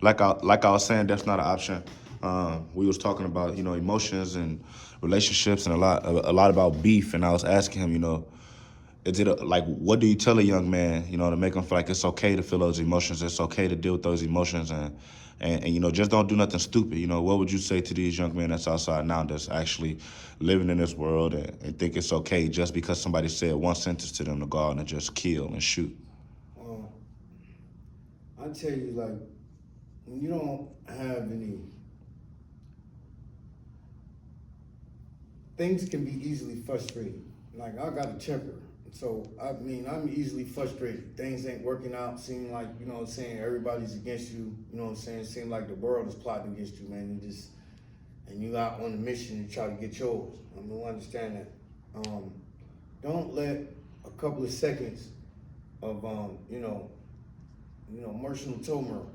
like I was saying, that's not an option. We was talking about emotions and relationships and a lot about beef, and I was asking him, is it like what do you tell a young man, to make him feel like it's okay to feel those emotions, it's okay to deal with those emotions, and just don't do nothing stupid. What would you say to these young men that's outside now that's actually living in this world and think it's okay just because somebody said one sentence to them to go out and just kill and shoot? Well, I tell you, like, when you don't have any, things can be easily frustrating. Like, I got a temper. So, I mean, I'm easily frustrated. Things ain't working out. Seem like, everybody's against you. Seem like the world is plotting against you, man. And you out on a mission to try to get yours. I mean, I understand that. Don't let a couple of seconds of, emotional turmoil,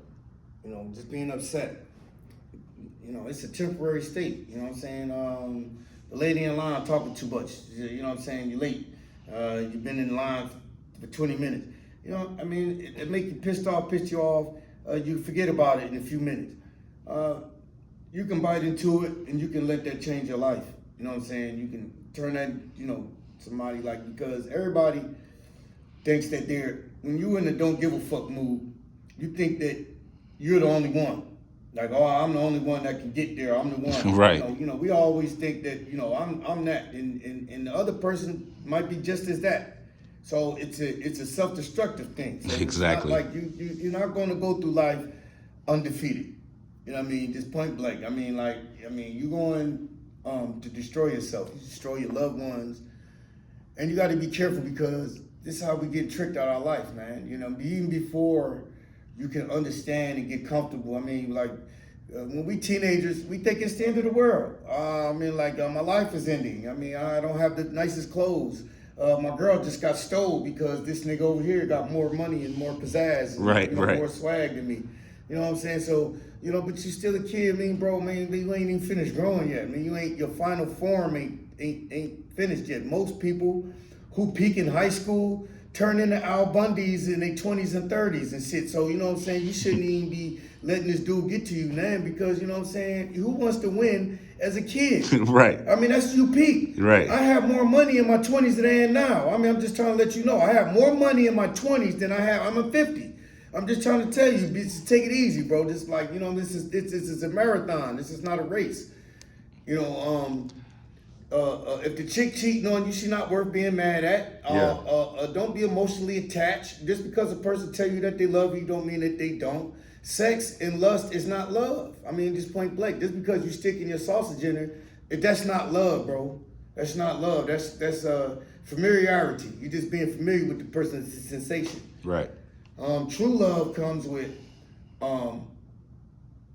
just being upset. It's a temporary state. You know what I'm saying? The lady in line talking too much. You know what I'm saying? You're late. You've been in line for 20 minutes. It make you pissed off, pissed you off. You forget about it in a few minutes. You can bite into it and you can let that change your life. You know what I'm saying? You can turn that, somebody because everybody thinks that when you're in a don't give a fuck mood, you think that you're the only one. Like, oh, I'm the only one that can get there. I'm the one. Right. We always think that, I'm that, and the other person might be just as that. So it's a self-destructive thing. So Exactly. It's not like you're not going to go through life undefeated. You know what I mean? Just point blank. You're going to destroy yourself. You destroy your loved ones, and you got to be careful because this is how we get tricked out of our life, man. Even before you can understand and get comfortable. When we teenagers, we think it's the end of the world. My life is ending. I don't have the nicest clothes. My girl just got stole because this nigga over here got more money and more pizzazz and Right. more swag than me. You know what I'm saying? So, but you still a kid, bro, you ain't even finished growing yet. Your final form ain't finished yet. Most people who peak in high school turn into Al Bundys in their 20s and 30s and shit. So, you know what I'm saying? You shouldn't even be letting this dude get to you, man, because, you know what I'm saying? Who wants to win as a kid? Right. That's you peak. Right. I have more money in my 20s than I am now. I'm just trying to let you know. I have more money in my 20s than I'm a 50. I'm just trying to tell you, just take it easy, bro. Just this is a marathon. This is not a race. If the chick cheating on you, she's not worth being mad at. Don't be emotionally attached. Just because a person tell you that they love you, don't mean that they don't. Sex and lust is not love. Just point blank. Just because you sticking your sausage in her, that's not love, bro. That's not love. That's familiarity. You're just being familiar with the person's sensation. Right. True love comes with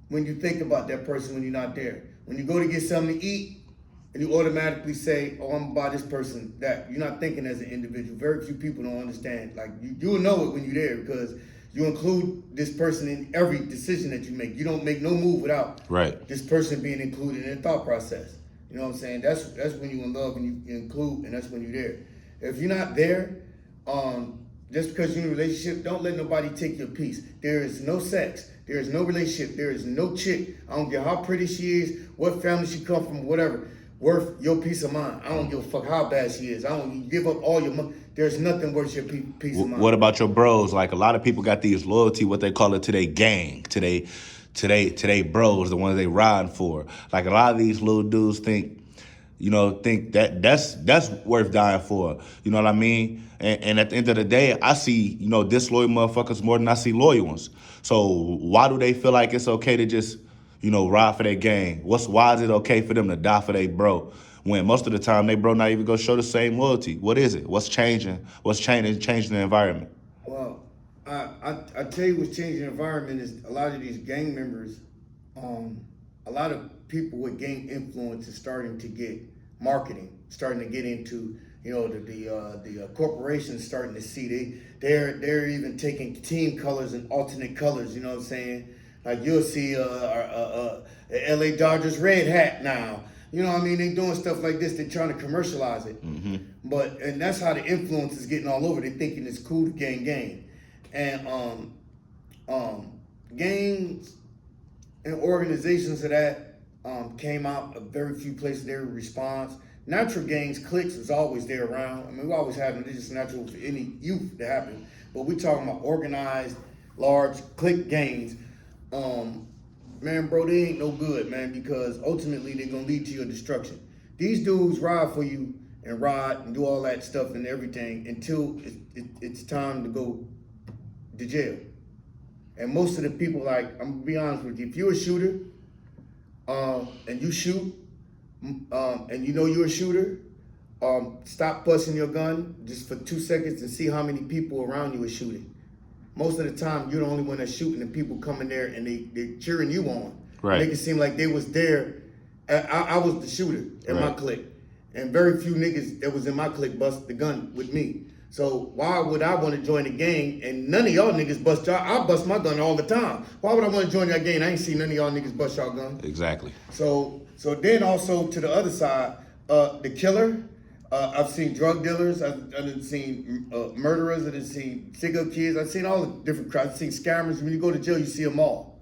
when you think about that person when you're not there. When you go to get something to eat, and you automatically say, oh, I'm about this person, that you're not thinking as an individual. Very few people don't understand. Like, you'll know it when you're there because you include this person in every decision that you make. You don't make no move without this person being included in the thought process. You know what I'm saying? That's when you're in love and you include, and that's when you're there. If you're not there, just because you're in a relationship, don't let nobody take your peace. There is no sex. There is no relationship. There is no chick. I don't care how pretty she is, what family she come from, whatever, worth your peace of mind. I don't give a fuck how bad she is. I don't give up all your money. There's nothing worth your peace of mind. What about your bros? Like, a lot of people got these loyalty, what they call it, to their gang, to they bros, the ones they riding for. Like, a lot of these little dudes think that's worth dying for. You know what I mean? And at the end of the day, I see, disloyal motherfuckers more than I see loyal ones. So why do they feel like it's okay to just ride for their gang? Why is it okay for them to die for their bro? When most of the time they bro not even gonna show the same loyalty. What is it? What's changing? What's changing the environment? Well, I tell you what's changing the environment is a lot of these gang members, a lot of people with gang influence is starting to get marketing, starting to get into, the corporations starting to see they're even taking team colors and alternate colors. You know what I'm saying? Like, you'll see a LA Dodgers red hat now. You know what I mean? They doing stuff like this. They're trying to commercialize it. Mm-hmm. And that's how the influence is getting all over. They thinking it's cool to gang. And gangs and organizations of that came out. Very few places there would respond. Natural gangs, cliques was always there around. I mean, we always had them. It's just natural for any youth to happen. But we talking about organized, large clique gangs. Man, bro, they ain't no good, man, because ultimately they're gonna lead to your destruction. These dudes ride for you and ride and do all that stuff and everything until it's time to go to jail. And most of the people, like, I'm gonna be honest with you, if you're a shooter and you shoot and you know you're a shooter, stop busting your gun just for 2 seconds and see how many people around you are shooting. Most of the time, you're the only one that's shooting, and people come in there and they're cheering you on. Right. Make it seem like they was there. I was the shooter in my clique. And very few niggas that was in my clique bust the gun with me. So why would I want to join a gang and none of y'all niggas bust y'all? I bust my gun all the time. Why would I want to join that gang? I ain't seen none of y'all niggas bust y'all gun. Exactly. So then also to the other side, the killer. I've seen drug dealers. I've seen murderers. I've seen sicko kids. I've seen all the different crowds. I've seen scammers. When you go to jail, you see them all,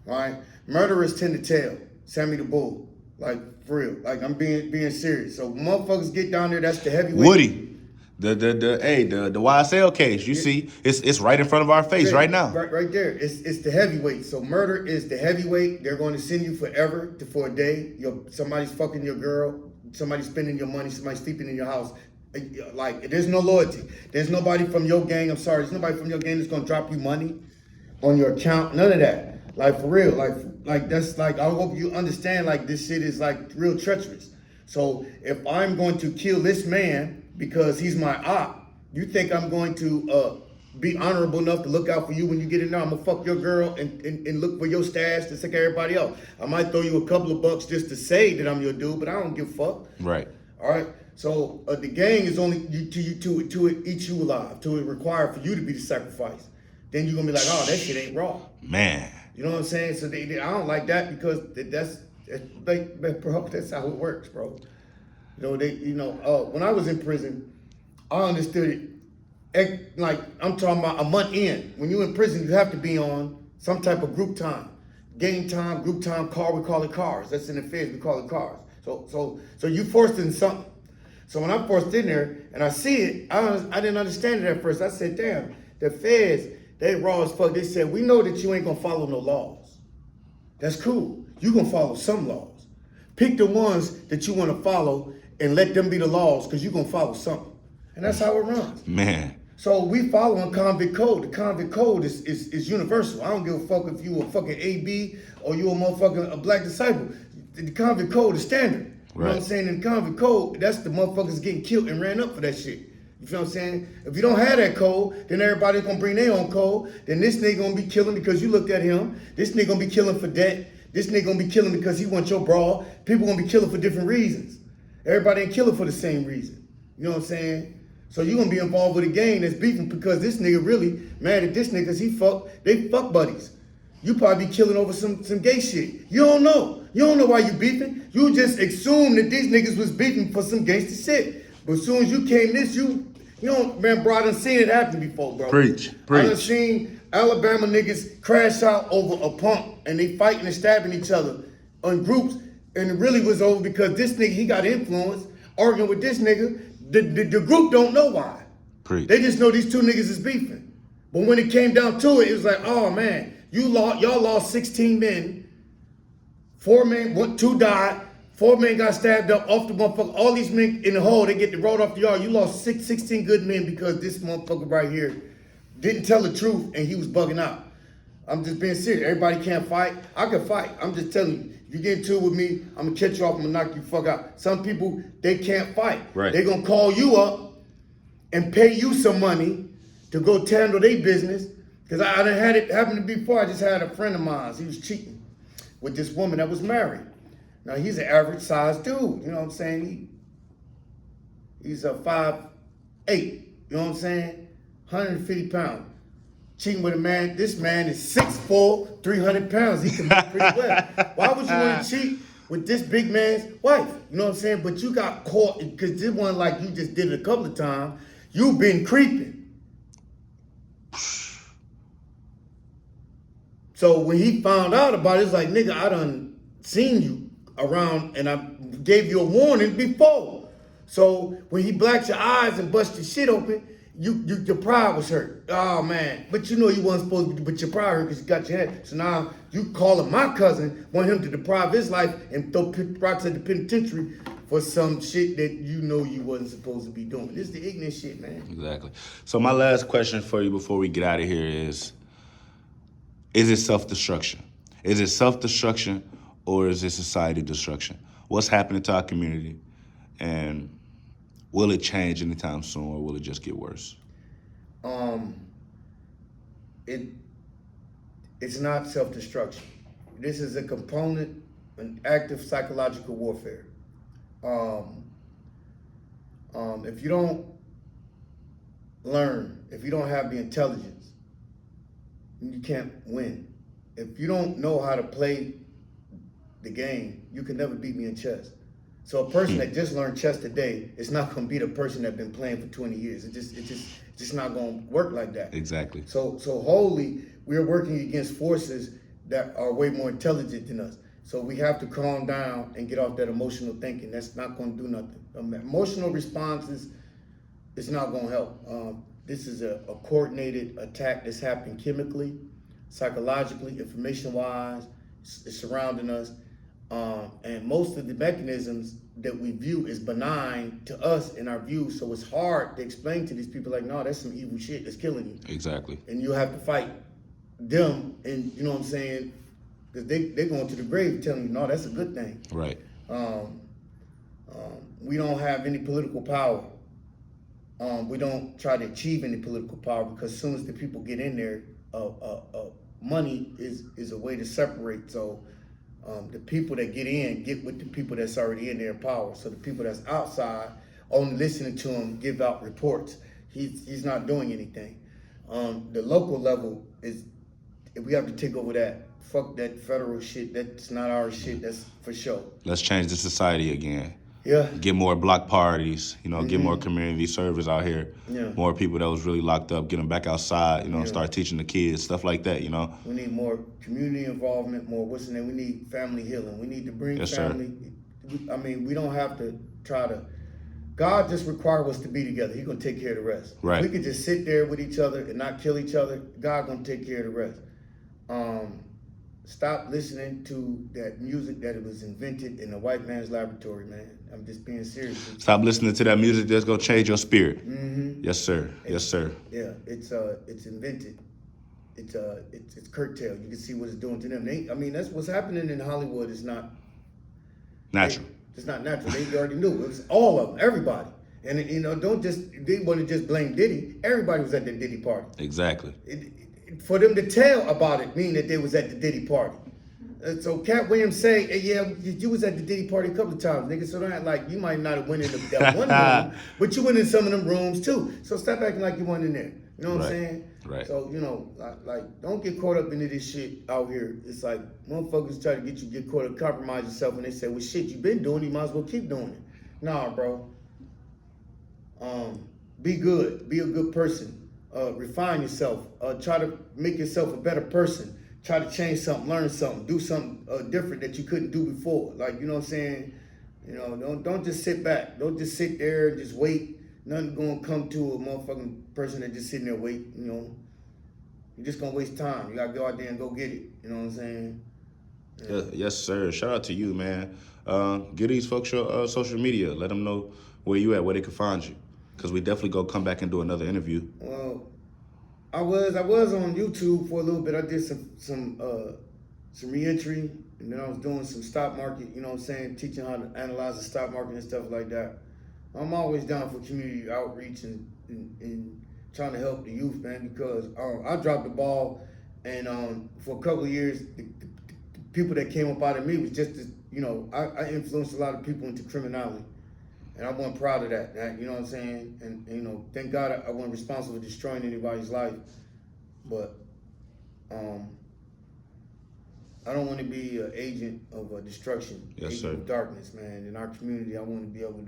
right? Murderers tend to tell. Sammy the Bull, like for real. Like I'm being serious. So motherfuckers get down there. That's the heavyweight. Woody, the YSL case. You see, it's right in front of our face right now. Right there. It's the heavyweight. So murder is the heavyweight. They're going to send you forever for a day. Somebody's fucking your girl. Somebody spending your money, somebody sleeping in your house. Like, there's no loyalty. There's nobody from your gang, I'm sorry, there's nobody from your gang that's gonna drop you money on your account, none of that. Like, for real, like that's like, I hope you understand, like, this shit is like real treacherous. So if I'm going to kill this man because he's my op, you think I'm going to be honorable enough to look out for you when you get in there? I'm gonna fuck your girl and look for your stash to sick everybody else. I might throw you a couple of bucks just to say that I'm your dude, but I don't give a fuck. Right. All right. So the gang is only to eat you alive, to it require for you to be the sacrifice. Then you're gonna be like, oh, that shit ain't raw. Man. You know what I'm saying? So I don't like that because that's bro, that's how it works, bro. When I was in prison, I understood it. Like, I'm talking about a month in. When you're in prison, you have to be on some type of group time. Game time, group time, we call it cars. That's in the feds, we call it cars. So you forced in something. So when I'm forced in there and I see it, I didn't understand it at first. I said, damn, the feds, they raw as fuck. They said, we know that you ain't gonna follow no laws. That's cool. You gonna follow some laws. Pick the ones that you wanna follow and let them be the laws, because you gonna follow something. And that's how it runs. Man. So we following convict code. The convict code is universal. I don't give a fuck if you a fucking AB or you a black disciple. The convict code is standard. You know what I'm saying? In the convict code, that's the motherfuckers getting killed and ran up for that shit. You feel what I'm saying? If you don't have that code, then everybody's gonna bring their own code. Then this nigga gonna be killing because you looked at him. This nigga gonna be killing for debt. This nigga gonna be killing because he wants your bra. People gonna be killing for different reasons. Everybody ain't killing for the same reason. You know what I'm saying? So you gonna be involved with a gang that's beefing because this nigga really mad at this nigga because they fuck buddies. You probably be killing over some gay shit. You don't know. You don't know why you beefing. You just assume that these niggas was beefing for some gangster shit. But as soon as you came this, you know, man, bro, I done seen it happen before, bro. Preach. I done seen Alabama niggas crash out over a pump and they fighting and stabbing each other on groups. And it really was over because this nigga, he got influence, arguing with this nigga. The group don't know why. Preach. They just know these two niggas is beefing. But when it came down to it, it was like, oh man, y'all lost 16 men. 4 men, 2 died. 4 men got stabbed up off the motherfucker. All these men in the hole, they get the road off the yard. You lost 16 good men because this motherfucker right here didn't tell the truth and he was bugging out. I'm just being serious. Everybody can't fight. I can fight. I'm just telling you. You get into it with me, I'm gonna catch you off, I'm gonna knock you fuck out. Some people, they can't fight. Right. They gonna call you up and pay you some money to go handle their business. Cause I done had it happen to me before. I just had a friend of mine, he was cheating with this woman that was married. Now he's an average sized dude, you know what I'm saying? He's a 5'8", you know what I'm saying? 150 pounds. Cheating with a man, this man is 6'4", 300 pounds. He can move pretty well. Why would you want to cheat with this big man's wife? You know what I'm saying? But you got caught because this one, like you just did it a couple of times. You've been creeping. So when he found out about it, it's like, nigga, I done seen you around and I gave you a warning before. So when he blacked your eyes and bust your shit open, your pride was hurt. Oh man, but you know you wasn't supposed to, but your pride hurt because you got your head. So now you calling my cousin, want him to deprive his life and throw rocks at the penitentiary for some shit that you know you wasn't supposed to be doing. This is the ignorant shit, man. Exactly. So my last question for you before we get out of here is it self-destruction? Is it self-destruction or is it society destruction? What's happening to our community? And will it change anytime soon or will it just get worse? It's not self-destruction. This is a component, an active psychological warfare. If you don't learn, if you don't have the intelligence, you can't win. If you don't know how to play the game, you can never beat me in chess. So a person that just learned chess today is not going to beat a person that's been playing for 20 years. It's just not going to work like that. Exactly. So wholly, we're working against forces that are way more intelligent than us. So we have to calm down and get off that emotional thinking. That's not going to do nothing. Emotional responses is not going to help. This is a coordinated attack that's happening chemically, psychologically, information-wise. It's surrounding us. And most of the mechanisms that we view as benign to us in our view, so it's hard to explain to these people like, no, that's some evil shit that's killing you. Exactly. And you have to fight them, and you know what I'm saying? Because they're going to the grave telling you, no, that's a good thing. Right. We don't have any political power. We don't try to achieve any political power because as soon as the people get in there, money is a way to separate. So the people that get in get with the people that's already in their power. So the people that's outside, only listening to him give out reports. He's not doing anything. The local level is, we have to take over that. Fuck that federal shit. That's not our shit. That's for sure. Let's change the society again. Yeah. Get more block parties, get more community service out here. Yeah. More people that was really locked up, get them back outside, start teaching the kids, stuff like that, We need more community involvement, more, what's the name? We need family healing. We need to bring family. We don't have to try to, God just requires us to be together. He's going to take care of the rest. Right. If we could just sit there with each other and not kill each other, God going to take care of the rest. Stop listening to that music that it was invented in a white man's laboratory, man. I'm just being serious. Stop listening to that music that's gonna change your spirit. Mm-hmm. Yes, sir. Yes, sir. Yeah, it's invented. It's curtailed. You can see what it's doing to them. That's what's happening in Hollywood is not natural. It's not natural. They already knew. It was all of them, everybody. And they want to just blame Diddy. Everybody was at the Diddy party. Exactly. For them to tell about it mean that they was at the Diddy party. So Cat Williams say, hey, yeah, you was at the Diddy party a couple of times, nigga. So don't like you might not have went in that one room, but you went in some of them rooms too. So stop acting like you weren't in there. You know what I'm saying? Right. So like don't get caught up into this shit out here. It's like motherfuckers try to get caught up, compromise yourself, and they say, well, shit, you been doing it, you might as well keep doing it. Nah, bro. Be good. Be a good person. Refine yourself. Try to make yourself a better person. Try to change something, learn something, do something different that you couldn't do before. Like, you know what I'm saying? Don't just sit back. Don't just sit there and just wait. Nothing gonna come to a motherfucking person that just sitting there wait. You're just gonna waste time. You gotta go out there and go get it. You know what I'm saying? Yeah. Yes, sir. Shout out to you, man. Give these folks your social media. Let them know where you at, where they can find you. Because we definitely go come back and do another interview. Well, I was on YouTube for a little bit. I did some re-entry, and then I was doing some stock market, you know what I'm saying, teaching how to analyze the stock market and stuff like that. I'm always down for community outreach and trying to help the youth, man, because I dropped the ball, and for a couple of years, the people that came up out of me was just, I influenced a lot of people into criminality. And I wasn't proud of that, you know what I'm saying? And thank God I wasn't responsible for destroying anybody's life. But I don't want to be an agent of destruction, yes, agent sir. of darkness, man. In our community, I want to be able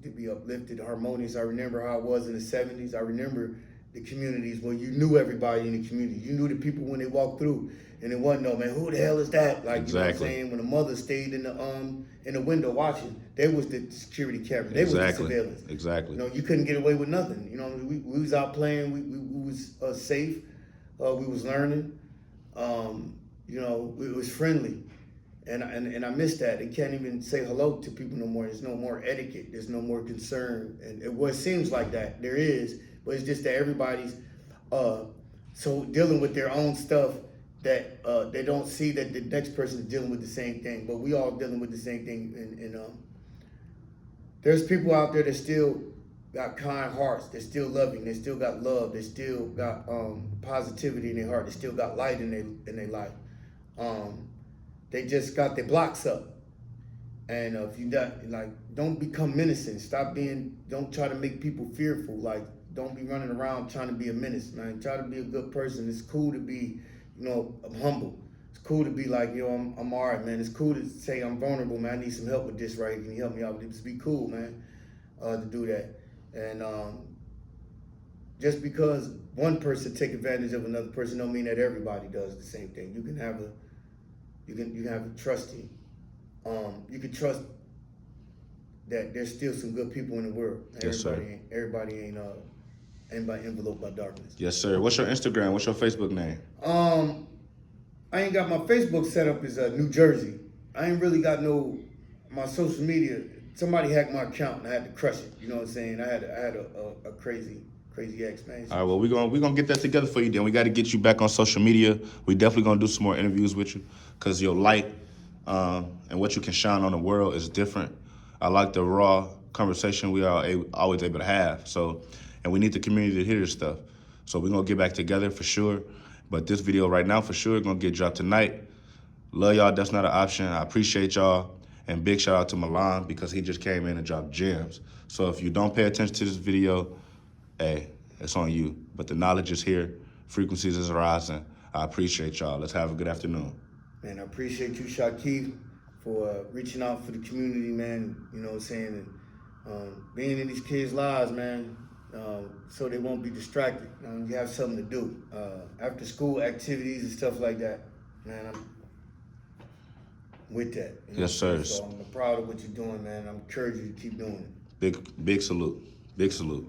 to be uplifted, harmonious. I remember how it was in the 70s. I remember the communities where you knew everybody in the community. You knew the people when they walked through, and it wasn't no man. Who the hell is that? Like you know what I'm saying. When the mother stayed in the window watching, they was the security camera. They was the surveillance. Exactly. You know, you couldn't get away with nothing. You know, we was out playing. We was safe. We was learning. You know, it was friendly. And I miss that. They can't even say hello to people no more. There's no more etiquette. There's no more concern. And it seems like that. There is, but it's just that everybody's so dealing with their own stuff that they don't see that the next person is dealing with the same thing. But we all dealing with the same thing. And there's people out there that still got kind hearts. They're still loving. They still got love. They still got positivity in their heart. They still got light in their life. They just got their blocks up. And if you don't become menacing. Don't try to make people fearful. Like, don't be running around trying to be a menace, man. Try to be a good person. It's cool to be, I'm humble. It's cool to be like, I'm all right, man. It's cool to say I'm vulnerable, man. I need some help with this, right? Can you help me out with this? Just be cool, man, to do that. And just because one person take advantage of another person don't mean that everybody does the same thing. You can have a trusting. You can trust that there's still some good people in the world. Yes, Everybody ain't by enveloped by darkness. Yes, sir. What's your Instagram? What's your Facebook name? I ain't got my Facebook set up as New Jersey. I ain't really got my social media. Somebody hacked my account and I had to crush it. You know what I'm saying? I had a crazy ex, man. All right, well, we're gonna get that together for you then. We got to get you back on social media. We definitely gonna do some more interviews with you because your light and what you can shine on the world is different. I like the raw conversation we are always able to have. So, and we need the community to hear this stuff. So we're gonna get back together for sure. But this video right now for sure gonna get dropped tonight. Love y'all. That's not an option. I appreciate y'all. And big shout out to Milon because he just came in and dropped gems. So if you don't pay attention to this video, hey, it's on you. But the knowledge is here. Frequencies is rising. I appreciate y'all. Let's have a good afternoon. Man, I appreciate you, Shaquille, for reaching out for the community, man. You know what I'm saying? And being in these kids' lives, man, so they won't be distracted. You have something to do. After school activities and stuff like that, man, I'm with that. Yes, sir. So I'm proud of what you're doing, man. I'm encouraging you to keep doing it. Big salute. Big salute.